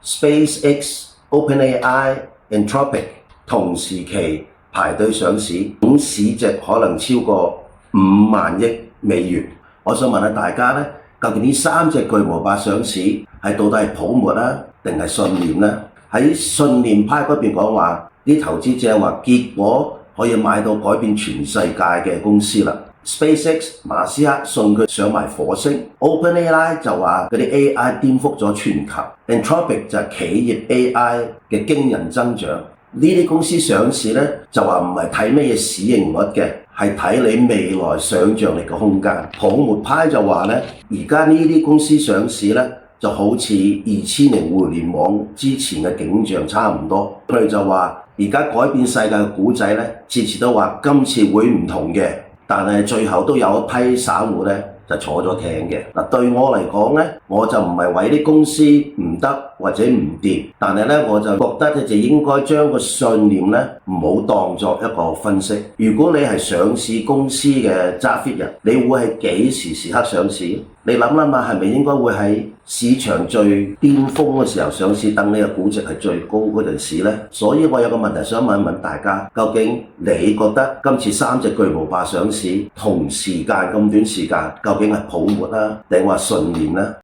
SpaceX、OpenAI、Anthropic 同時期排隊上市，總市值可能超過5萬億美元。我想問下大家呢，究竟呢3隻巨無霸上市係到底係泡沫啊，定係信念呢？喺信念派嗰邊講話，啲投資者話結果可以買到改變全世界嘅公司啦。SpaceX 馬斯克送佢上埋火星 ，OpenAI 就話嗰啲 AI 顛覆咗全球 ，Anthropic 就係企業 AI 嘅驚人增長。呢啲公司上市呢，就話唔係睇咩嘢市盈率嘅，係睇你未來想像力嘅空間。泡沫派就話呢，而家呢啲公司上市呢，就好似2000年互聯網之前嘅景象差唔多。佢哋就話而家改變世界嘅故仔呢，次次都話今次會唔同嘅。但係最後都有一批散戶呢，就坐咗艇嘅。嗱，對我嚟講呢，我就唔係為啲公司唔得或者唔掂，但係呢，我就覺得你就應該將個信念呢唔好當作一個分析。如果你係上市公司嘅揸 fit 人，你會係幾時刻上市？你諗諗下，係咪應該會喺市場最巔峰嘅時候上市，等你嘅估值係最高嗰陣時呢？所以我有個問題想問一問大家，究竟你覺得今次3隻巨無霸上市同時間咁短時間，究竟係泡沫啊，定話信念呢？